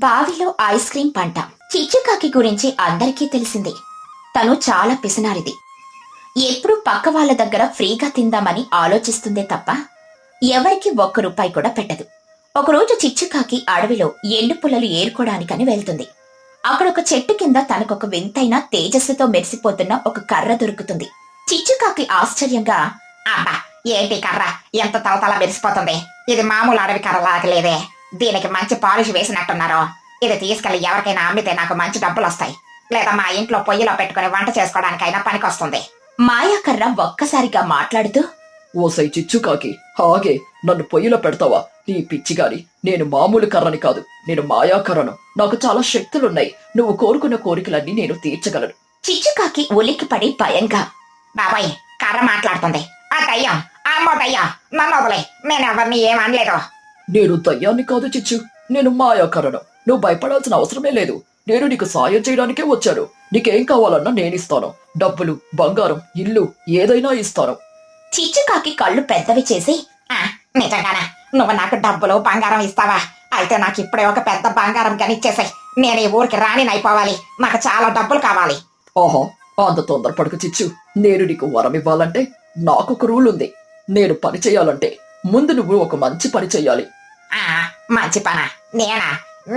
బావిలో ice cream పంట. చిచ్చుకాకి గురించి అందరికీ తెలిసిందే. తను చాలా పిసినారిది. ఎప్పుడూ పక్క వాళ్ళ దగ్గర ఫ్రీగా తిందామని ఆలోచిస్తుందే తప్ప ఎవరికి ఒక్క రూపాయి కూడా పెట్టదు. ఒకరోజు చిచ్చుకాకి అడవిలో ఎండు పుల్లలు ఏరుకోవడానికని వెళ్తుంది. అక్కడొక చెట్టు కింద తనకొక వింతైన తేజస్సుతో మెరిసిపోతున్న ఒక కర్ర దొరుకుతుంది. చిచ్చుకాకి ఆశ్చర్యంగా, అబ్బా, ఏంటి కర్ర ఎంత తలతల మెరిసిపోతుంది? ఇది మామూలు అడవి కర్ర లాగలేదే, దీనికి మంచి పాలిష్ వేసినట్టున్నారు. ఇది తీసుకెళ్లి ఎవరికైనా అమ్మితే నాకు మంచి డబ్బులు వస్తాయి, లేదా మా ఇంట్లో పొయ్యిలో పెట్టుకుని వంట చేసుకోవడానికైనా పనికొస్తుంది. మాయాకర్ర ఒక్కసారిగా మాట్లాడుతూ, ఓసై చిచ్చుకాకి, హాగే నన్ను పొయ్యిలో పెడతావా? నీ పిచ్చిగాని, నేను మామూలు కర్రని కాదు, నేను మాయాకర్రను. నాకు చాలా శక్తులున్నాయి. నువ్వు కోరుకున్న కోరికలన్నీ నేను తీర్చగలను. చిచ్చుకాకి ఉలిక్కిపడి భయంగా, బాబాయ్, కర్ర మాట్లాడుతుంది. ఆ దయ్యం, అమ్మో దయ్యం, నన్ను వదిలే, నేనెవరిని ఏమనలేదు. నేను దయ్యాన్ని కాదు చిచ్చు, నేను మాయాకర్రను. నువ్వు భయపడాల్సిన అవసరమే లేదు. నేను నీకు సాయం చేయడానికే వచ్చాను. నీకేం కావాలన్నా నేనిస్తాను. డబ్బులు, బంగారం, ఇల్లు ఏదైనా ఇస్తాను. చిచ్చుకాకి కళ్ళు పెద్దవి చేసి, నిజంగానా? నువ్వు నాకు డబ్బులు, బంగారం ఇస్తావా? అయితే నాకు ఇప్పుడే ఒక పెద్ద బంగారం కనిచ్చేసాయి. నేను ఈ ఊరికి రాణినైపోవాలి. నాకు చాలా డబ్బులు కావాలి. ఆహా, అంత తొందరపడకు చిచ్చు. నేను నీకు వరం ఇవ్వాలంటే నాకొక రూల్ ఉంది. నేను పని చేయాలంటే ముందు నువ్వు ఒక మంచి పని చెయ్యాలి. మంచి పనా? నేనా?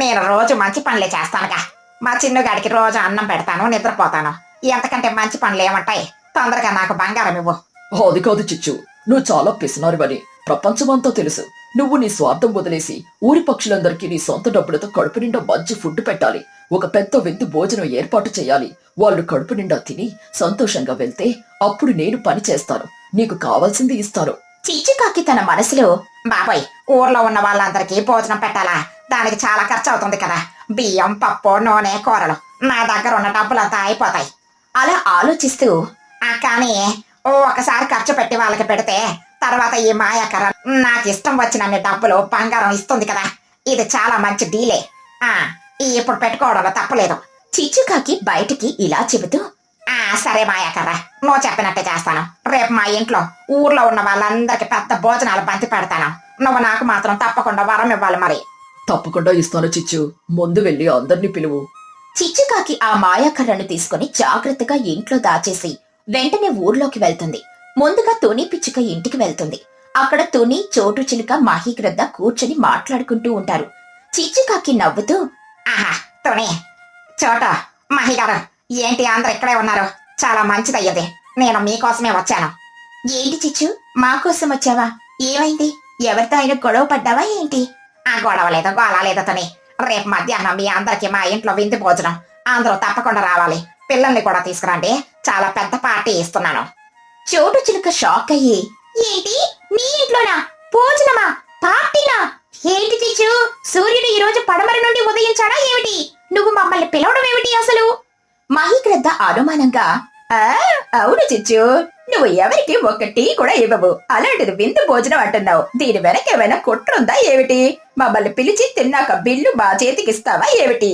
నేను రోజు మంచి పనులే చేస్తానుగా. మా చిన్నగాడికి రోజు అన్నం పెడతాను, నిద్రపోతాను. ఎంతకంటే మంచి పనులు ఏమంటాయి? తొందరగా నాకు బంగారం ఇవ్వు. అది కాదు చిచ్చు, నువ్వు చాలా పిసినారివని ప్రపంచమంతా తెలుసు. నువ్వు నీ స్వార్థం వదిలేసి ఊరి పక్షులందరికీ నీ సొంత డబ్బులతో కడుపు నిండా మంచి ఫుడ్ పెట్టాలి. ఒక పెద్ద విందు భోజనం ఏర్పాటు చేయాలి. వాళ్ళు కడుపు నిండా తిని సంతోషంగా వెళ్తే అప్పుడు నేను పని చేస్తాను, నీకు కావాల్సింది ఇస్తాను. చిచ్చుకాకి తన మనసులో, బాబాయ్, ఊర్లో ఉన్న వాళ్ళందరికీ భోజనం పెట్టాలా? దానికి చాలా ఖర్చు అవుతుంది కదా. బియ్యం, పప్పు, నూనె, కూరలు. నా దగ్గర ఉన్న డబ్బులంతా అయిపోతాయి. అలా ఆలోచిస్తూ, కానీ ఒకసారి ఖర్చు పెట్టి వాళ్ళకి పెడితే తర్వాత ఈ మాయాకర్ర నాకు ఇష్టం వచ్చినన్ని డబ్బులు, బంగారం ఇస్తుంది కదా. ఇది చాలా మంచి డీలే. ఇప్పుడు పెట్టుకోవడంలో తప్పలేదు. చిచ్చుకాకి బయటికి ఇలా చెబుతూ, సరే మాయాకర్ర, నువ్వు చెప్పినట్టే చేస్తాను. రేపు మా ఇంట్లో ఊర్లో ఉన్న వాళ్ళందరికి పెద్ద భోజనాలు బంతి పెడతాను. నువ్వు నాకు మాత్రం తప్పకుండా వరం ఇవ్వాలి. మరి తప్పకుండా ఇస్తాను చిచ్చు. ముందు వెళ్ళి అందరినీ పిలువు. చిచ్చుకాకి ఆ మాయాకర్రను తీసుకుని జాగ్రత్తగా ఇంట్లో దాచేసి వెంటనే ఊర్లోకి వెళ్తుంది. ముందుగా తుని పిచ్చుక ఇంటికి వెళ్తుంది. అక్కడ తుని, చోటు చిలుక, మహిగ్రద్ద కూర్చొని మాట్లాడుకుంటూ ఉంటారు. చిచ్చుకాకి నవ్వుతూ, ఆహా, తుని, చోటు, మహిగారు, ఏంటి అందరు ఇక్కడే ఉన్నారు? చాలా మంచిదయ్యది. నేను మీకోసమే వచ్చాను. ఏంటి చిచ్చు, మా కోసం వచ్చావా? ఏమైంది? ఎవరితో అయినా గొడవ పడ్డావా ఏంటి? గొడవ లేదు, గోళ లేదు తుని. రేపు మధ్యాహ్నం మీ అందరికి మా ఇంట్లో విందు భోజనం. అందరూ తప్పకుండా రావాలి. పిల్లల్ని కూడా తీసుకురండి. చాలా పెద్ద పార్టీ ఇస్తున్నాను. చోటు చిలుక షాక్ అయ్యి, ఏంటి, నీ ఇంట్లోనా భోజనమా, పార్టీనా? ఏంటి చిచ్చు, సూర్యుడు ఈ రోజు పడమర నుండి ఉదయించాడా ఏమిటి? నువ్వు మమ్మల్ని పిలవడం ఏమిటి అసలు? మహిగ్రద్ద అనుమానంగా, అవును చిచ్చు, నువ్వు ఎవరికి ఒక్క టీ కూడా ఇవ్వవు. అలాంటిది విందు భోజనం అంటున్నావు. దీని వెనక ఏమైనా కుట్రుందా ఏమిటి? మమ్మల్ని పిలిచి తిన్నాక బిల్లు మా చేతికిస్తావా ఏమిటి?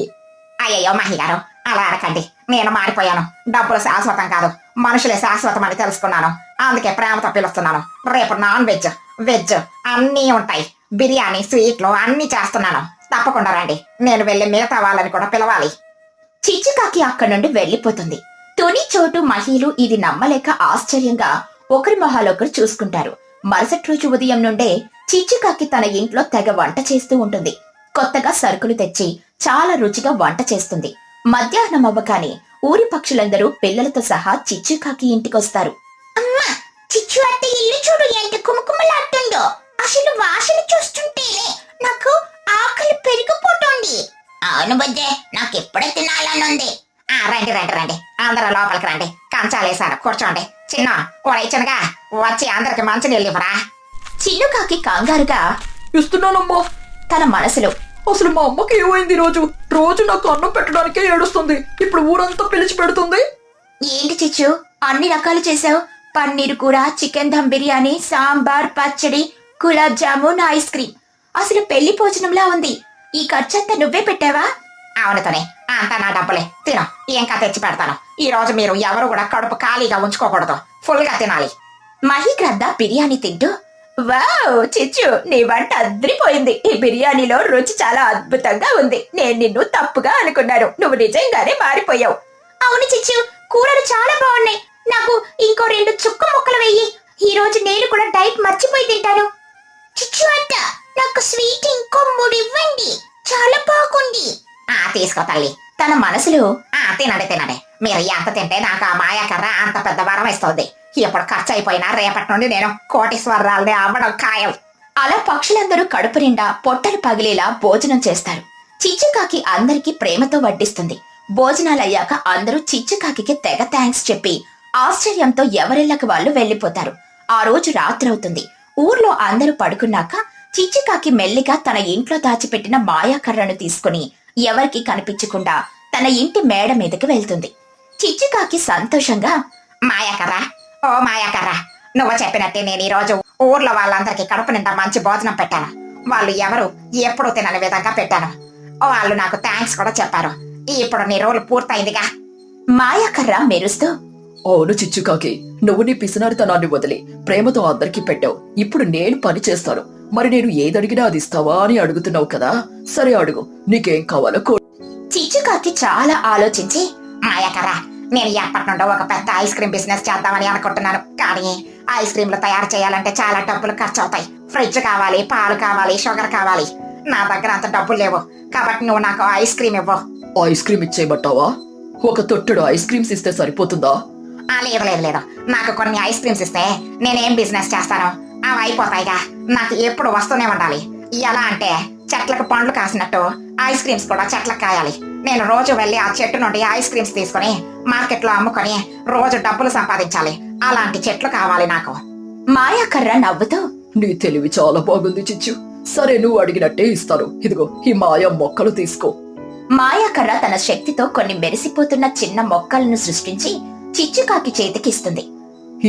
అయ్యయ్యో మహిగారు, అలా అనకండి. నేను మారిపోయాను. డబ్బులు శాశ్వతం కాదు, మనుషులే శాశ్వతం అని తెలుసుకున్నాను. అందుకే ప్రేమతో పిలుస్తున్నాను. రేపు నాన్ వెజ్, వెజ్ అన్నీ ఉంటాయి. బిర్యానీ, స్వీట్లు అన్నీ చేస్తున్నాను. తప్పకుండా రండి. నేను వెళ్ళి మిగతా వాళ్ళని కూడా పిలవాలి. చిచ్చుకాకి అక్కడి నుండి వెళ్లిపోతుంది. తుని, చోటు, మహిళలు ఇది నమ్మలేక ఆశ్చర్యంగా ఒకరి మొహాలొకరు చూసుకుంటారు. మరుసటి రోజు ఉదయం నుండే చిచ్చుకాకి తన ఇంట్లో తెగ వంట చేస్తూ ఉంటుంది. కొత్తగా సరుకులు తెచ్చి చాలా రుచిగా వంట చేస్తుంది. మధ్యాహ్నం అవ్వగానే ఊరి పక్షులందరూ పిల్లలతో సహా చిచ్చుకాకి ఇంటికొస్తారు. అమ్మా, చిచ్చు అత్త ఇల్లు చూడు, ఎంత కుమకుమలాడుతుందో. అసలు వాసన చూస్తుంటేనే నాకు ఆకలి పెరిగిపోతుంది. అవును బుజ్జే, నాకు ఎప్పుడే తినాలనుంది. రండి రండి రండి, అందరూ లోపలికి రండి. కంచాలేసాను, కూర్చోండి. చిన్న చిన్నగా వచ్చి అందరికి మంచి నీళ్ళు ఇవ్వరా? చిన్నుకాకి కంగారుగా, ఇస్తున్నానమ్మా. తన మనసులో, అసలు మా అమ్మకి ఏమైంది? రోజు నాకు అన్నం పెట్టడానికే ఏడుస్తుంది. ఇప్పుడు ఊరంతా పిలిచి పెడుతుంది. ఏంటి చిచ్చు, అన్ని రకాలు చేసావు? పన్నీరు కూర, చికెన్ దమ్ బిర్యానీ, సాంబార్, పచ్చడి, గులాబ్ జామున్, ఐస్ క్రీమ్. అసలు పెళ్లి భోజనంలా ఉంది. ఈ ఖర్చంతా నువ్వే పెట్టావా? అవునుతోనే, అంతా నా డబ్బులే. తిను, ఇంకా తెచ్చి పెడతాను. ఈ రోజు మీరు ఎవరు కూడా కడుపు ఖాళీగా ఉంచుకోకూడదు, ఫుల్ గా తినాలి. మహిగ్రద్ద బిర్యానీ తింటూ, వావ్ చిచ్చు, నీ వంట అద్రిపోయింది. ఈ బిర్యానీలో రుచి చాలా అద్భుతంగా ఉంది. నేను నిన్ను తప్పుగా అనుకున్నాను. నువ్వు నిజంగానే మారిపోయావు. అవును చిచ్చు, కూరలు చాలా బాగున్నాయి. నాకు ఇంకో 2 చుక్క ముక్కలు వెయ్యి. ఈ రోజు నేను కూడా డైట్ మర్చిపోయి తింటాను. చిచ్చు అత్త, నాకు స్వీట్ ఇంకో 3 ఇవ్వండి. చాలా బాగుంది. తీసుకో తల్లి. తన మనసులో తినండి. మీరు ఎంత తింటే నాకు ఆ మాయాకర్ర అంత పెద్ద వరం ఇస్తుంది. ఇప్పుడు ఖర్చు అయిపోయినా రేపటి నుండి నేను కోటీశ్వరరాల్ని అవ్వడం ఖాయం. అలా పక్షులందరూ కడుపు నిండా పొట్టలు పగిలేలా భోజనం చేస్తారు. చిచ్చుకాకి అందరికీ ప్రేమతో వడ్డిస్తుంది. భోజనాలయ్యాక అందరూ చిచ్చుకాకి తెగ థ్యాంక్స్ చెప్పి ఆశ్చర్యంతో ఎవరిళ్ళకి వాళ్ళు వెళ్లిపోతారు. ఆ రోజు రాత్రవుతుంది. ఊర్లో అందరూ పడుకున్నాక చిచ్చుకాకి మెల్లిగా తన ఇంట్లో దాచిపెట్టిన మాయాకర్రను తీసుకుని ఎవరికి కనిపించకుండా తన ఇంటి మేడ మీదకి వెళ్తుంది. చిచ్చుకాకి సంతోషంగా, మాయాకర్ర, ఓ మాయాకర్ర, నువ్వు చెప్పినట్టే నేను ఈ రోజు ఊర్లో వాళ్ళందరికీ కడుపు నిండా మంచి భోజనం పెట్టాను. వాళ్ళు ఎవరు ఎప్పుడు తినని విధంగా పెట్టాను. వాళ్ళు నాకు థ్యాంక్స్ కూడా చెప్పారు. ఇప్పుడు నీ రోలు పూర్తయిందిగా. మాయాకర్ర మెరుస్తూ, అవును చిచ్చుకాకి, నువ్వు నీ పిసినారితనాన్ని వదిలి ప్రేమతో అందరికీ పెట్టావు. ఇప్పుడు నేను పని చేస్తాను. మరి నేను ఏదడిగినా అది ఇస్తావా అని అడుగుతున్నావు కదా. సరే అడుగు, నీకేం కావాలో చిచ్చుకాకి చాలా ఆలోచించి, మాయాకర్ర, నేను ఎప్పటి నుండో ఒక పెద్ద ఐస్ క్రీమ్ బిజినెస్ చేద్దామని అనుకుంటున్నాను. కానీ ఐస్ క్రీమ్లు తయారు చేయాలంటే చాలా డబ్బులు ఖర్చు అవుతాయి. ఫ్రిడ్జ్ కావాలి, పాలు కావాలి, షుగర్ కావాలి. నా దగ్గర అంత డబ్బులు లేవు. కాబట్టి నువ్వు నాకు ఐస్ క్రీమ్ ఇవ్వు. ఐస్ క్రీమ్ ఇచ్చేయమంటావా? ఒక తొట్టెడు ఐస్ క్రీమ్స్ ఇస్తే సరిపోతుందా? లేదు. నాకు కొన్ని ఐస్ క్రీమ్స్ ఇస్తే నేనేం బిజినెస్ చేస్తాను? అవి అయిపోతాయిగా. నాకు ఎప్పుడు వస్తూనే ఉండాలి. ఎలా అంటే చెట్లకు పండ్లు కాసినట్టు ఐస్ క్రీమ్స్ కూడా చెట్లకు కాయాలి. నేను రోజు వెళ్లి ఆ చెట్టు నుండి ఐస్ క్రీమ్స్ తీసుకుని మార్కెట్లో అమ్ముకొని రోజు డబ్బులు సంపాదించాలి. అలాంటి చెట్లు కావాలి నాకు. మాయాకర్ర నవ్వుతూ, నీ తెలివి చాలా బాగుంది చిచ్చు. సరే, నువ్వు అడిగినట్టే ఇస్తాను. ఇదిగో ఈ మాయా మొక్కలు తీసుకో. మాయాకర్ర తన శక్తితో కొన్ని మెరిసిపోతున్న చిన్న మొక్కలను సృష్టించి చిచ్చుకాకి చేతికిస్తుంది.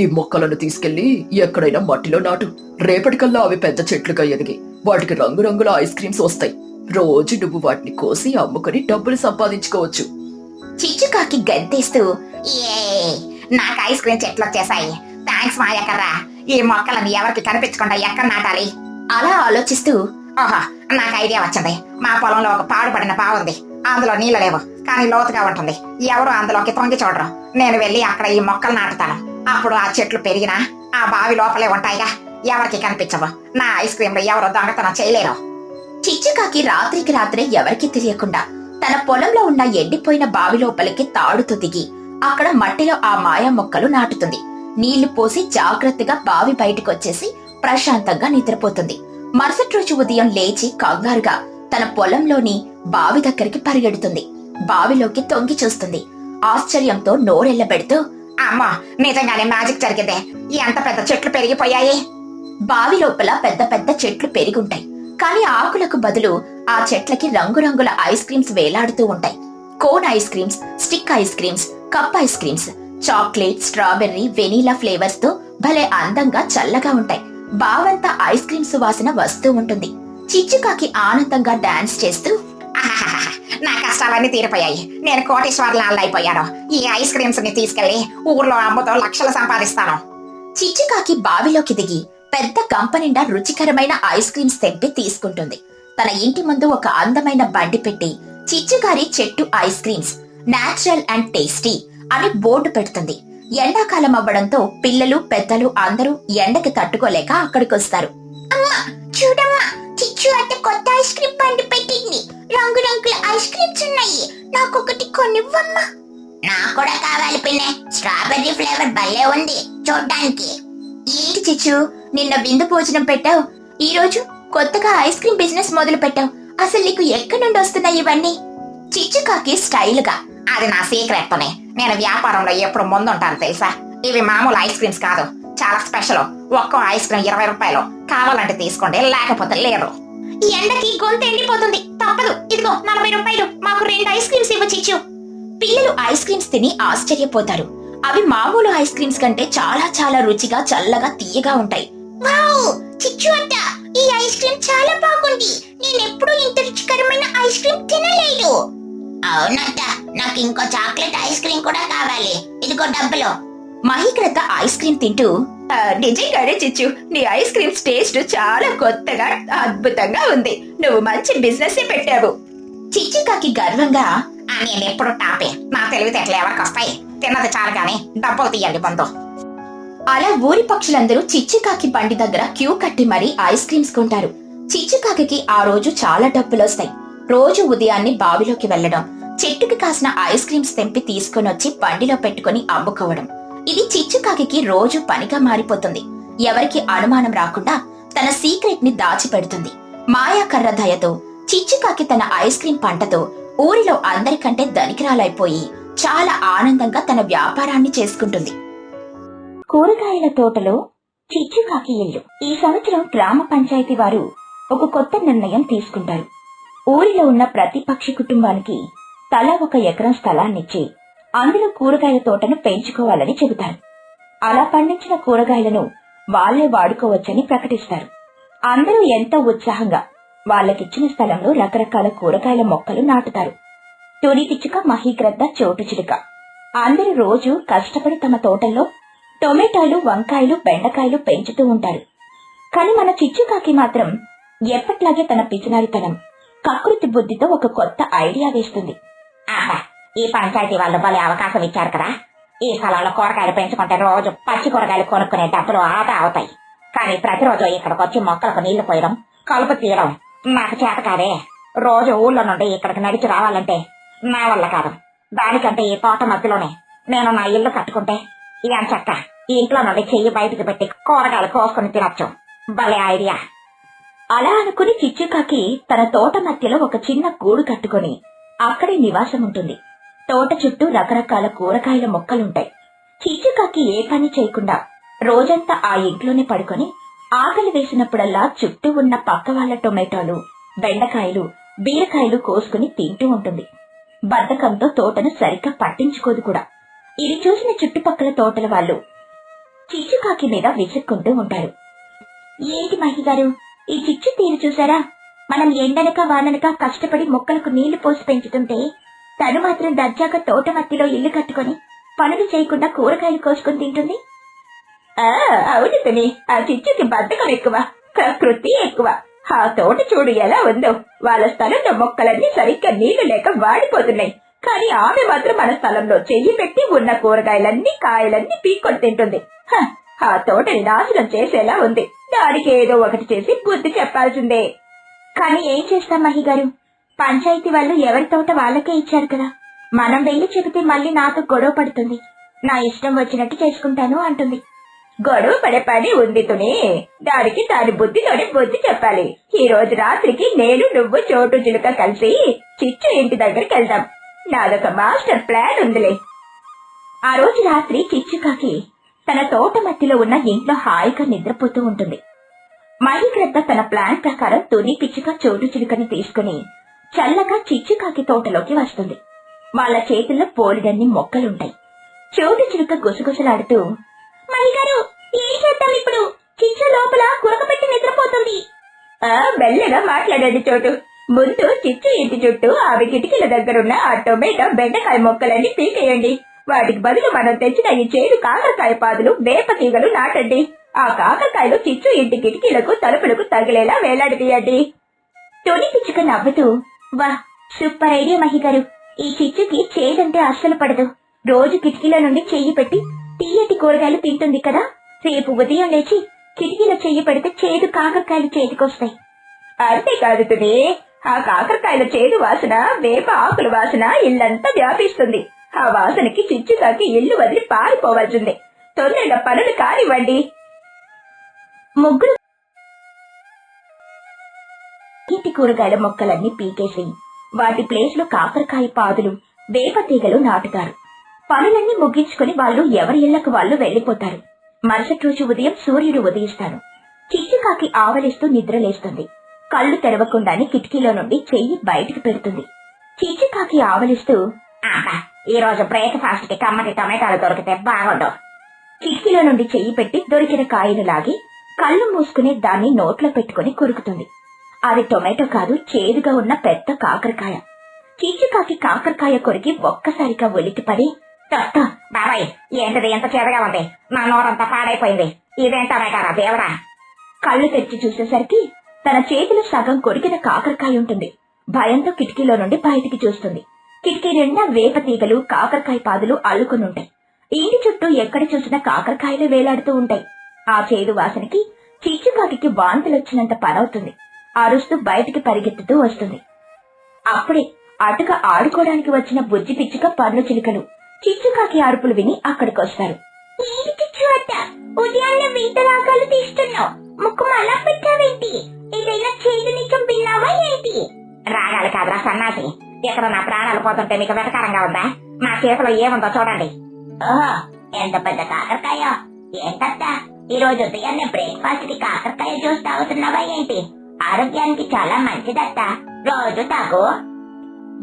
ఈ మొక్కలను తీసుకెళ్లి ఎక్కడైనా మట్టిలో నాటు. రేపటికల్లా అవి పెద్ద చెట్లుగా ఎదిగి వాటికి రంగురంగుల ఐస్ క్రీమ్స్ వస్తాయి. రోజు నువ్వు వాటిని కోసి అమ్ముకుని డబ్బులు సంపాదించుకోవచ్చు. చిచ్చుకాకి గంతేస్తూ, నాకు ఐస్ క్రీమ్ చెట్లు వచ్చేసాయి. థ్యాంక్స్ మాయాకర్ర. ఈ మొక్కలను ఎవరికి కనిపించకుండా ఎక్కడ నాటాలి? అలా ఆలోచిస్తూ, ఓహో, నాకు ఐడియా వచ్చింది. మా పొలంలో ఒక పాడుపడిన బావుంది. అందులో నీళ్లు లేవు, కానీ లోతుగా ఉంటుంది. ఎవరు అందులోకి తొంగి చూడరు. నేను వెళ్లి అక్కడ ఈ మొక్కలు నాటుతాను. అప్పుడు ఆ చెట్లు పెరిగినా ఆ బావి లోపలే ఉంటాయిగా. ఎవరికి కనిపించవు. నా ఐస్ క్రీమ్లు ఎవరు దొంగతనం చేయలేరు. చిచ్చుకాకి రాత్రికి రాత్రే ఎవరికి తెలియకుండా తన పొలంలో ఉన్న ఎండిపోయిన బావి లోపలికి తాడుతో దిగి అక్కడ మట్టిలో ఆ మాయా మొక్కలు నాటుతుంది. నీళ్లు పోసి జాగ్రత్తగా బావి బయటకొచ్చేసి ప్రశాంతంగా నిద్రపోతుంది. మరుసటి రోజు ఉదయం లేచి కంగారుగా తన పొలంలోని బావి దగ్గరికి పరిగెడుతుంది. బావిలోకి తొంగి చూస్తుంది. ఆశ్చర్యంతో నోరెళ్లబెడుతూ, అమ్మా, నిజంగానే మ్యాజిక్ జరిగిందే. ఎంత పెద్ద చెట్లు పెరిగిపోయాయి. బావి లోపల పెద్ద పెద్ద చెట్లు పెరిగుంటాయి. కానీ ఆకులకు బదులు ఆ చెట్లకి రంగురంగుల ఐస్ క్రీమ్స్ వేలాడుతూ ఉంటాయి. Cone ice creams, stick ice creams, cup ice creams, chocolate, strawberry, vanilla flavours తో భలే అందంగా చల్లగా ఉంటాయి. బావంతా ఐస్ క్రీమ్ సువాసన వస్తూ ఉంటుంది. చిచ్చుకాకి ఆనందంగా డాన్స్ చేస్తూ, నా కష్టాలన్నీ తీరిపోయాయి. నేను కోటీశ్వరులాల్ అయిపోయాను. ఈ ఐస్ క్రీమ్స్ ని తీసుకెళ్లి ఊర్లో అమ్ముతో లక్షలు సంపాదిస్తాను. చిచ్చుకాకి బావిలోకి దిగి పెద్ద గంప నిండా రుచికరమైన ఐస్ క్రీమ్స్ తెంపి తీసుకుంటుంది. తన ఇంటి ముందు ఒక అందమైన బండి పెట్టి చిచ్చుగారి చెట్టు ice creams natural and tasty అని బోర్డు పెడుతుంది. ఎండాకాలం అవ్వడంతో పిల్లలు పెద్దలు అందరూ ఎండకి తట్టుకోలేక అక్కడికొస్తారు. అమ్మా, చూడమ్మా, చిచ్చు అత్త కొత్త ఐస్ క్రీమ్ బండి పెట్టింది. రంగురంగుల ఐస్ క్రీమ్స్ ఉన్నాయి. నాకొకటి కొనివ్వమ్మా. నాకు కూడా కావాలి పిన్నే. స్ట్రాబెర్రీ ఫ్లేవర్ భలే ఉంది చూడ్డానికి. ఏంటి చిచ్చు, నిన్న విందు భోజనం పెట్టావు, ఈ రోజు కొత్తగా ఐస్ క్రీమ్ బిజినెస్ మొదలు పెట్టావు. అసలు నీకు ఎక్కడి నుండి వస్తున్నాయి ఇవన్నీ? చిచ్చుకాకి స్టైల్ గా, అది నా సీక్రెట్ తోనే. నేను వ్యాపారంలో ఎప్పుడు ముందుంటాను తెలుసా. ఇవి మామూలు ఐస్ క్రీమ్స్ కాదు, చాలా స్పెషల్. ఒక్కో ఐస్ క్రీమ్ 20 రూపాయలు. కావాలంటే తీసుకోండి, లేకపోతే లేదు. ఈ ఎండకి గొంతు ఎండిపోతుంది, తప్పదు. ఇదిగో 40 రూపాయలు. మాకు 2 ఐస్ క్రీమ్స్ ఇవ్వు చిచ్చు. పిల్లలు ఐస్ క్రీమ్స్ తిని ఆశ్చర్యపోతారు. అవి మామూలు ఐస్ క్రీమ్స్ కంటే చాలా చాలా రుచిగా చల్లగా తీయగా ఉంటాయి. వావ్, చిచ్చు అత్త, ఈ ఐస్ క్రీమ్ చాలా బాగుంది. నేనెప్పుడు ఇంత రుచికరమైన ఐస్ క్రీమ్ తినలేదు. అవునత్త, నాకు ఇంకో చాక్లెట్ ఐస్ క్రీమ్ కూడా కావాలి. ఇదిగో డబ్బులు. మహిగ్రద్ద ఐస్ క్రీమ్ తింటూ, నిజంగానే చిచ్చు, నీ ఐస్ క్రీమ్స్ టేస్ట్ చాలా కొత్తగా అద్భుతంగా ఉంది. నువ్వు మంచి బిజినెస్ పెట్టావు. చిచ్చుకాకి గర్వంగా, నేనెప్పుడు టాపే, నా తెలివితేటలు ఎవరికి వస్తాయి, తిన్నది చాలు గాని డబ్బులు తీయండి ముందు. అలా ఊరి పక్షులందరూ చిచ్చుకాకి బండి దగ్గర క్యూ కట్టి మరీ ఐస్ క్రీమ్స్ కొంటారు. చిచ్చుకాకి ఆ రోజు చాలా డబ్బులొస్తాయి. రోజు ఉదయాన్నే బావిలోకి వెళ్లడం, చెట్టుకి కాసిన ఐస్ క్రీమ్స్ తెంపి తీసుకొనొచ్చి బండిలో పెట్టుకుని అమ్ముకోవడం, ఇది చిచ్చుకాకి రోజు పనిగా మారిపోతుంది. ఎవరికి అనుమానం రాకుండా తన సీక్రెట్ ని దాచిపెడుతుంది. మాయాకర్ర దయతో చిచ్చుకాకి తన ఐస్ క్రీం పంటతో ఊరిలో అందరికంటే ధనికిరాలైపోయి చాలా ఆనందంగా తన వ్యాపారాన్ని చేసుకుంటుంది. కూరగాయల తోటలో చిచ్చుకాకి ఇల్లు. ఈ సంవత్సరం గ్రామ పంచాయతీ వారు ఒక కొత్త నిర్ణయం తీసుకుంటారు. ఊరిలో ఉన్న ప్రతి పక్షి కుటుంబానికి తలా 1 ఎకరం స్థలాన్నిచ్చి అందులో కూరగాయల తోటను పెంచుకోవాలని చెబుతారు. అలా పండించిన కూరగాయలను వాళ్లే వాడుకోవచ్చని ప్రకటిస్తారు. అందరూ ఎంతో ఉత్సాహంగా వాళ్ళకిచ్చిన స్థలంలో రకరకాల కూరగాయల మొక్కలు నాటుతారు. తుని పిచ్చుక, మహీగ్రద్ద, చోటు చిలుక అందరూ రోజు కష్టపడి తమ తోటల్లో టొమాటోలు, వంకాయలు, బెండకాయలు పెంచుతూ ఉంటారు. కాని మన చిచ్చుకాకి మాత్రం ఎప్పట్లాగే తన పిసినారితనం, కకృతి బుద్ధితో ఒక కొత్త ఐడియా వేస్తుంది. ఈ పంచాయతీ వాళ్ళు భలే అవకాశం ఇచ్చారు కదా, ఈ స్థలంలో కూరగాయలు పెంచుకుంటే రోజు పచ్చి కూరగాయలు కొనుక్కునే డబ్బులు ఆదా అవుతాయి. కానీ ప్రతిరోజు ఇక్కడికి వచ్చి మొక్కలకు నీళ్లు పోయడం, కలుపు తీయడం నాకు చేత కాదే. రోజు ఊళ్ళో నుండి ఇక్కడికి నడిచి రావాలంటే నా వల్ల కాదు. దానికంటే ఈ తోట మధ్యలోనే నేను నా ఇల్లు కట్టుకుంటే ఎంచక్క ఈ ఇంట్లో నుండి చెయ్యి బయటికి పెట్టి కూరగాయలు కోసుకుని తినొచ్చు. భలే ఐడియా. అలా అనుకుని చిచ్చుకాకి తన తోట మధ్యలో ఒక చిన్న గూడు కట్టుకుని అక్కడే నివాసం ఉంటుంది. తోట చుట్టూ రకరకాల కూరగాయల మొక్కలుంటాయి. చిచ్చుకాకి ఏ పని చేయకుండా రోజంతా ఆ ఇంట్లోనే పడుకొని ఆకలి వేసినప్పుడల్లా చుట్టూ ఉన్న పక్క వాళ్ల టొమాటోలు, బెండకాయలు, బీరకాయలు కోసుకుని తింటూ ఉంటుంది. బద్ధకంతో తోటను సరిగ్గా పట్టించుకోదు కూడా. ఇది చూసిన చుట్టుపక్కల తోటల వాళ్ళు చిచ్చుకాకి మీద విసుక్కుంటూ ఉంటారు. ఏంటి మహిగారు, ఈ చిచ్చు తీరు చూసారా? మనం ఎండనక వాననక కష్టపడి మొక్కలకు నీళ్లు పోసి పెంచుతుంటే తను మాత్రం దర్జాగా తోట మట్టిలో ఇల్లు కట్టుకుని పనులు చేయకుండా కూరగాయలు కోసుకుని తింటుంది. అవును తుని, ఆ చిచ్చుకి బద్ధకం ఎక్కువ, కృతి ఎక్కువ. ఆ తోట చూడు ఎలా ఉందో. వాళ్ళ స్థలంలో మొక్కలన్నీ సరిగ్గా నీళ్లు లేక వాడిపోతున్నాయి. కానీ ఆమె మాత్రం మన స్థలంలో చెయ్యి పెట్టి ఉన్న కూరగాయలన్నీ, కాయలన్నీ పీక్కొని తింటుంది. ఆ తోటని నాశనం చేసేలా ఉంది. దానికి ఏదో ఒకటి చేసి బుద్ధి చెప్పాల్సిందే. కానీ ఏం చేస్తాం మహిగారు, పంచాయతీ వాళ్ళు ఎవరి తోట వాళ్ళకే ఇచ్చారు కదా. మనం వెళ్లి చెబితే మళ్ళీ నాతో గొడవ పడుతుంది. నా ఇష్టం వచ్చినట్టు చేసుకుంటాను అంటుంది. గొడవ పడే పని ఉంది తుని, దానికి దాని బుద్ధితోనే బుద్ధి చెప్పాలి. ఈ రోజు రాత్రికి నేను, నువ్వు, చోటు చిలుక కలిసి చిచ్చు ఇంటి దగ్గరికి వెళ్దాం. నాదొక మాస్టర్ ప్లాన్ ఉందిలే. ఆ రోజు రాత్రి చిచ్చుకాకి తన తోట మట్టిలో ఉన్న ఇంట్లో హాయిగా నిద్రపోతూ ఉంటుంది. మహిగ్రద్ద తన ప్లాన్ ప్రకారం తుని పిచ్చుక, చోటు చిలుకని తీసుకుని చల్లగా చిచ్చుకాకి తోటలోకి వస్తుంది. వాళ్ళ చేతుల్లో పోలిడన్ని మొక్కలుంటాయి. చోటు చిలుక గుసగుసలాడుతూ, మహిగారు ఏం చేద్దాం ఇప్పుడు? చిచ్చు లోపల కురకపెట్టి నిద్రపోతుంది. మెల్లగా మాట్లాడండి చోటు. ముందు చిచ్చు ఇంటి చుట్టూ ఆమె కిటికీల దగ్గరున్న ఆ టొమాటో, బెండకాయ మొక్కలన్నీ పీకేయండి. వాటికి బదులు మనం తెచ్చిన ఈ చేదు కాకరకాయ పాదులు, వేప తీగలు నాటండి. ఆ కాకరకాయలు చిచ్చు ఇంటి కిటికీలకు, తలుపులకు తగిలేలా వేలాడదీయండి. తుని పిచ్చుక నవ్వుతూ, వా, సూపర్ ఐడియా మహిగారు. ఈ చిచ్చుకి చేదంటే అస్సలు పడదు. రోజు కిటికీల నుండి చెయ్యి పెట్టి తీయటి కూరగాయలు తింటుంది కదా. రేపు ఉదయం లేచి కిటికీలో చెయ్యి పెడితే చేదు కాకరకాయలు చేతికొస్తాయి. అంతేకాదు తుని, ఆ కాకరకాయల చేదు వాసన, వేప ఆకుల వాసన ఇల్లంతా వ్యాపిస్తుంది. ఆ వాసనకి చిచ్చుకాకి ఇల్లు వదిలి పారిపోవాల్సిందే. తొందరగా పనులు కానివ్వండి. ముగ్గురు ఇంటి కూరగాయల మొక్కలన్నీ పీకేసి వాటి ప్లేస్ లో కాకరకాయ పాదులు, వేప తీగలు నాటుతారు. పనులన్నీ ముగించుకుని వాళ్ళు ఎవరి ఇళ్లకు వాళ్ళు వెళ్లిపోతారు. మరుసటి రోజు ఉదయం సూర్యుడు ఉదయిస్తాడు. చిచ్చుకాకి ఆవలిస్తూ నిద్రలేస్తుంది. కళ్ళు తెరవకుండానే కిటికీలో నుండి చెయ్యి బయటికి పెడుతుంది. చిచ్చుకాకి ఆవలిస్తూ, ఈ రోజు బ్రేక్ఫాస్ట్ కి కమ్మటి టమాటాలు దొరికితే బాగుండు. కిటికీలో నుండి చెయ్యి పెట్టి దొరికిన కాయను లాగి కళ్ళు మూసుకుని దాన్ని నోట్లో పెట్టుకుని కొరుకుతుంది. అది టొమాటో కాదు, చేదుగా ఉన్న పెద్ద కాకరకాయ. చిచ్చుకాకి కాకరకాయ కొరికి ఒక్కసారిగా ఉలిక్కిపడి, బాబాయ్ ఏంటది ఎంత చేదుగా ఉంది, నా నోరంతా పాడైపోయింది, ఇదేం టమాటారా దేవుడా? కళ్ళు తెరిచి చూసేసరికి తన చేతిలో సగం కొరికిన కాకరకాయ ఉంటుంది. భయంతో కిటికీలో నుండి బయటికి చూస్తుంది. కిటికీ నిండా వేప తీగలు, కాకరకాయ పాదులు అల్లుకునుంటాయి. ఇంటి చుట్టూ ఎక్కడ చూసినా కాకరకాయలు వేలాడుతూ ఉంటాయి. ఆ చేదు వాసనకి చిచ్చుకాకి వాంతులొచ్చినంత పనవుతుంది. అరుస్తూ బయటికి పరిగెత్తుతూ వస్తుంది. అప్పుడే అటుగా ఆడుకోవడానికి వచ్చిన బుజ్జి పిచ్చుక, పన్ను చిలుకలు చిచ్చుకాకి అరుపులు విని అక్కడికొస్తారు. ఉదయాన్నే వింత రాగాలు తీస్తున్నావు, ముక్కు మళ్ళా పెట్టావేంటి? ఏదైనా చేదు నిజం విన్నావా ఏంటి? రాగాలు కాదురా సన్నాసి, ఇక్కడ నా ప్రాణాలు పోతుంటే మీకు వెటకారంగా ఉందా? నా చేతిలో ఏముందో చూడండి. ఓహో, ఎంత పెద్ద కాకరకాయ! ఏంటత్తా, ఈ రోజు ఉదయాన్నే బ్రేక్ఫాస్ట్ కి కాకరకాయ జ్యూస్ తాగుతున్నావా ఏంటి? ఆరోగ్యానికి చాలా మంచిదత్తా, రోజు తాగు.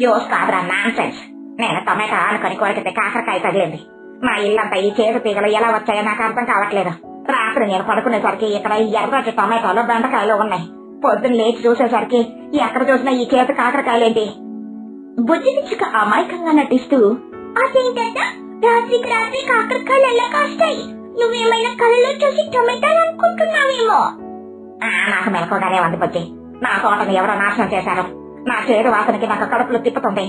జ్యూస్ కాదురా, నాన్ సెన్స్. నేను టమాటా అనుకుని కొరికితే కాకరకాయ తగిలింది. మా ఇల్లంతా ఈ చేదు తీగలు ఎలా వచ్చాయో నాకు అర్థం కావట్లేదు. రాత్రి నేను పడుకునేసరికి ఇక్కడ ఎర్రటి టమాటాలు, బెండకాయలు ఉన్నాయి. పొద్దున్న లేచి చూసేసరికి ఎక్కడ చూసినా ఈ చేతి కాకరకాయలేంటి? బుజ్జి పిచ్చుక అమాయకంగా నటిస్తూ, అదేంటంటే రాత్రికి రాత్రి కాకరకాయలు ఎలా కాస్తాయి? నువ్వేమైనా కళ్ళలో చూసి టమాటాలు అనుకుంటున్నావేమో. నాకు మెలకుగానే ఉంది బుజ్జి. నా తోటను ఎవరో నాశనం చేశారు. నా చేదు వాసనకి నాకు కడుపులో తిప్పుతుంది,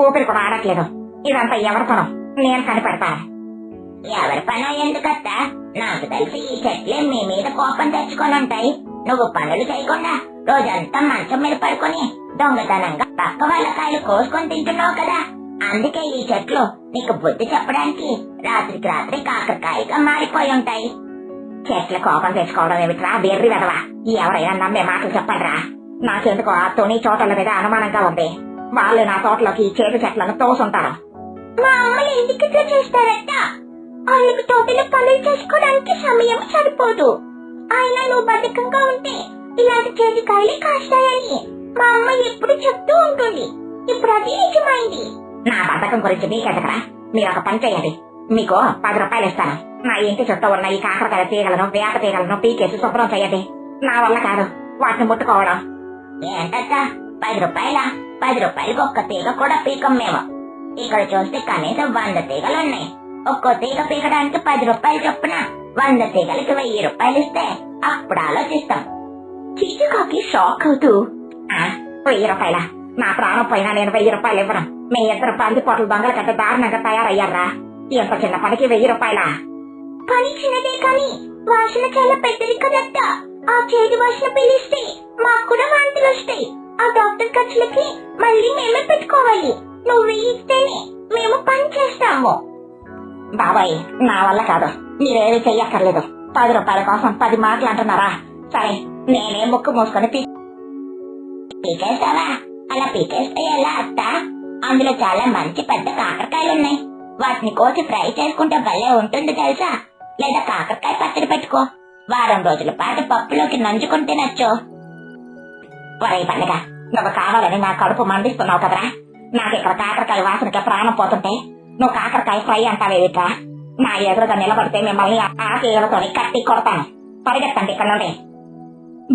ఊపిరి కూడా ఆడట్లేదు. ఇదంతా ఎవరి పనం? నేను కనిపెడతాను. ఎవరి పనో ఎందుకత్తా? నాకు తెలిసి ఈ చెట్లే మీ మీద కోపం తెచ్చుకొని ఉంటాయి. నువ్వు పనులు చేయకుండా రోజంతా మంచం మీద పడుకొని దొంగతనంగా పక్క వాళ్ళ కాయలు కోసుకొని తింటున్నావు కదా, అందుకే ఈ చెట్లు నీకు బుద్ధి చెప్పడానికి రాత్రికి రాత్రి కాకరకాయగా మారిపోయి ఉంటాయి. చెట్ల కోపం తెచ్చుకోవడం ఏమిట్రా బెర్రి వెదవా? ఎవరైనా నమ్మే మాటలు చెప్పండిరా. నాకెందుకో ఆ తొని చోటల మీద అనుమానంగా ఉంది. వాళ్ళు నా తోటలోకి ఈ చేదు చెట్లను తోసుంటారు. మా అమ్మలు ఎందుకు ఇట్లా చేస్తారట? వాళ్ళకి తోటలో పనులు చేసుకోవడానికి సమయం సరిపోదు. అయినా నువ్వు బద్ధకంగా ఉంటే ఇలాంటి చేతి కాయలే కాస్తాయని మా అమ్మ ఎప్పుడు చెప్తూ ఉంటుంది. ఇప్పుడు అది నిజమైంది. నా బద్ధకం గురించి మీకెందుకరా? మీరు ఒక పని చేయండి, మీకు 10 రూపాయలు ఇస్తాను. నా ఇంటి చుట్టూ ఉన్న ఈ కాకరకాయ తీగలను, వేప తీగలను పీకేసి శుభ్రం చేయండి. నా వల్ల కాదు వాటిని ముట్టుకోవడం. ఏంటక్క 10 రూపాయలా? 10 రూపాయలకు ఒక్క తీగ కూడా పీకం మేము. ఇక్కడ చూస్తే కనీసం 100 తీగలున్నాయి. ఒక్కో తీగ పీకడానికి 10 రూపాయలు చొప్పున 100 తీగలకి 1000 రూపాయలు ఇస్తే అప్పుడు ఆలోచిస్తాం. చిచ్చుకాకి షాక్ అవుతూ, 1000 రూపాయల? నా ప్రాణం పోయినా నేను 1000 రూపాయలు ఇవ్వను. మీ ఇద్దరు పందిపోట్ల దొంగల కంటే దారుణంగా తయారయ్యారా? ఎంత చిన్న పనికి 1000 రూపాయలా? పని చిన్నదే కానీ వాసన చాలా పెద్దది కదత్త. ఆ చేదు వాసన పిలిస్తే మాకు కూడా వాంతులు వస్తాయి. ఆ డాక్టర్ ఖర్చులకి మళ్ళీ మేమే పెట్టుకోవాలి. నువ్వు ఇస్తేనే మేము పని చేస్తాము. బాబాయ్, నా వల్ల కాదు, మీరేమి చెయ్యక్కర్లేదు. 10 రూపాయల కోసం 10 మాటలు అంటున్నారా? సరే, నేనే ముక్కు మూసుకొని పీకేస్తావా? అలా పీకేస్తే ఎలా అత్త? అందులో చాలా మంచి పెద్ద కాకరకాయలున్నాయి. వాటిని కోసి ఫ్రై చేసుకుంటే భలే ఉంటుంది తెలుసా? లేదా కాకరకాయ పచ్చడి పెట్టుకో, వారం రోజుల పాటు పప్పులోకి నంచుకుని తినొచ్చు. ఒరే పండుగ, నువ్వు కావాలని నా కడుపు మండిస్తున్నావు కదరా? నాకు ఇక్కడ కాకరకాయ వాసనకి ప్రాణం పోతుంటే నువ్వు కాకరకాయ ఫ్రై అంటావేమిట్రా? నా ఎదురుగా నిలబడితే మిమ్మల్ని ఆ తీగలతో కట్టి కొడతాను. పరిగెత్తండి ఇక్కడ నుండి.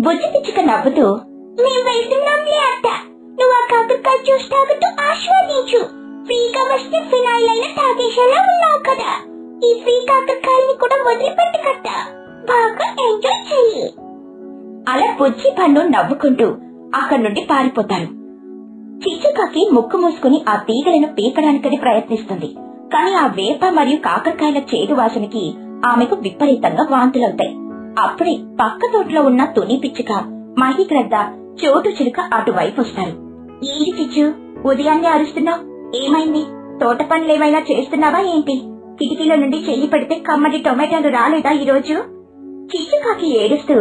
బుజ్జి పిచ్చుక నవ్వుతూ, మేము వెళ్తున్నాంలే అత్త. నువ్వు ఆ కాకరకాయ జ్యూస్ తాగుతూ ఆస్వాదించు. ఫ్రీగా వస్తే ఫినాయిల్ అయినా తాగేసేలా ఉన్నావు కదా. ఈ ఫ్రీ కాకరకాయని కూడా వదిలిపెట్టకట్ట, బాగా ఎంజాయ్ చెయ్యి. అలా బుజ్జి పన్ను నవ్వుకుంటూ అక్కడి నుండి పారిపోతారు. చిచ్చుకాకి ముక్కు మూసుకుని ఆ తీగలను పీకడానికని ప్రయత్నిస్తుంది. కాని ఆ వేప మరియు కాకరకాయల చేదు వాసనకి ఆమెకు విపరీతంగా వాంతులవుతాయి. అప్పుడే పక్క తోటలో ఉన్న తుని పిచ్చుక, మహిగ్రద్ద, చోటు చిలుక అటువైపు వస్తారు. ఏంటి చిచ్చు, ఉదయాన్నే అరుస్తున్నావు? ఏమైంది? తోట పనులేమైనా చేస్తున్నావా ఏంటి? కిటికీల నుండి చెయ్యి పెడితే కమ్మటి టొమాటోలు రాలేదా ఈరోజు? చిచ్చుకాకి ఏడుస్తూ,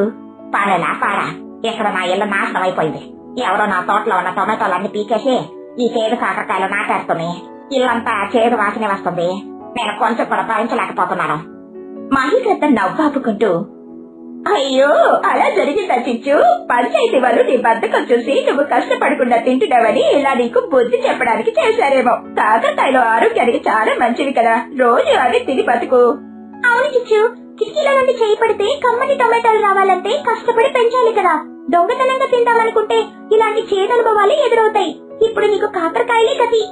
పాడలా పాడా, ఇక్కడ నా ఇల్లు నాశనం అయిపోయింది. ఎవరో నా తోటలో ఉన్న టొమాటోలన్నీ పీకేసి ఈ చేదు కాకరకాయలు నాటేస్తుంది. ఇల్లంతా చేదు వాసనే వస్తుంది. నేను కొంచెం కూడా భరించలేకపోతున్నాను. మహిగ్రద్ద నవ్వాపుకుంటూ, అయ్యో అలా జరిగిందా చిచ్చు? పంచాయతీ వాళ్ళు నీ బద్దకం చూసి నువ్వు కష్టపడకుండా తింటున్నావని ఇలా నీకు బుద్ధి చెప్పడానికి చేశారేమో. కాకరకాయలు ఆరోగ్యానికి చాలా మంచివి కదా, రోజు అవి తిని బతుకు. అవును చిచ్చు, కిటికీల నుండి చేయి పడితే కమ్మటి టొమాటోలు రావాలంటే కష్టపడి పెంచాలి కదా. దొంగతనంగా తిందామనుకుంటే ఇలాంటి చేదనుభవాలే ఎదురవుతాయి. ఇప్పుడు నీకు కాకరకాయలే గతి.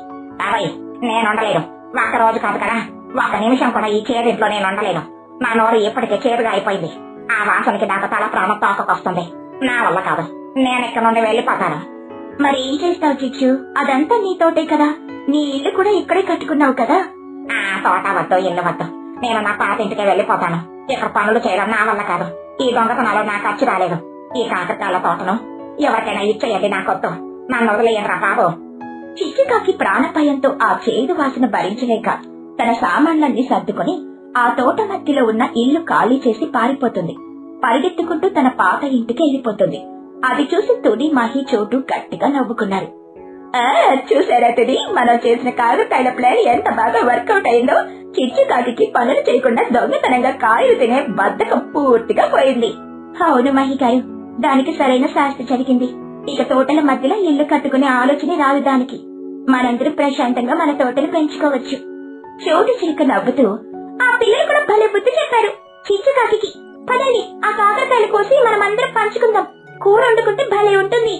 నేను ఉండలేను. ఒక్క రోజు కాదు కదా, 1 నిమిషం కూడా ఈ చేదింట్లో నేను ఉండలేను. నా నోరు ఇప్పటికే చేరుగా అయిపోయింది. ఆ వాసనకి నాకు తల ప్రాణం తోకకొస్తుంది. నా వల్ల కాదు, నేను ఇక్కడ నుండి వెళ్ళిపోతాను. మరి ఏం చేస్తావు చిచ్చు? అదంతా నీ తోటే కదా, నీ ఇల్లు కూడా ఇక్కడే కట్టుకున్నావు కదా. ఆ తోట వద్దు, ఇల్లు వద్దు, నేను నా పాత ఇంటికి వెళ్ళిపోతాను. ఇక్కడ పనులు చేయడం నా వల్ల కాదు. ఈ దొంగతనాలు నాకు ఖర్చు రాలేదు. ఈ కాకరకాయల తోటను ఎవరికైనా ఇచ్చేయండి, నాకొద్దు. నన్ను వదిలేయండిరా బాబు. చిచ్చుకాకి ప్రాణభయంతో ఆ చేదు వాసన భరించలేక తన సామాన్లన్నీ సర్దుకుని ఆ తోట మధ్యలో ఉన్న ఇల్లు ఖాళీ చేసి పారిపోతుంది. పరిగెత్తుకుంటూ తన పాత ఇంటికి వెళ్ళిపోతుంది. అది చూసి తుని, మాహి, చోటు గట్టిగా నవ్వుకున్నారు. చూసారా తుని, మనం చేసిన కాకరకాయల ప్లాన్ ఎంత బాగా వర్కౌట్ అయిందో. చిచ్చుకాకి పనులు చేయకుండా దొంగతనంగా కాయలు తినే బద్ధకం పూర్తిగా పోయింది. అవును మాహి గారు, దానికి సరైన శాస్తి జరిగింది. ఇక తోటల మధ్యలో ఇల్లు కట్టుకునే ఆలోచన రాదు దానికి. మనందరం ప్రశాంతంగా మన తోటను పెంచుకోవచ్చు. చోటు చిలుక నవ్వుతూ, ఆ పిల్లలు కూడా భలే బుద్ధి చెప్పారు చిచ్చుకాకి. పదండి, ఆ కాకరకాయలు కోసి మనమందరం పంచుకుందాం. కూర వండుకుంటే భలే ఉంటుంది.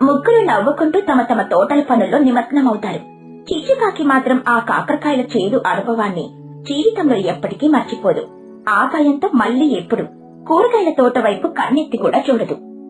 ముగ్గురు నవ్వుకుంటూ తమ తమ తోటల పనుల్లో నిమగ్నమవుతారు. చిచ్చుకాకి మాత్రం ఆ కాకరకాయల చేదు అనుభవాన్ని జీవితంలో ఎప్పటికీ మర్చిపోదు. ఆ భయంతో మళ్లీ ఎప్పుడు కూరగాయల తోట వైపు కన్నెత్తి కూడా చూడదు.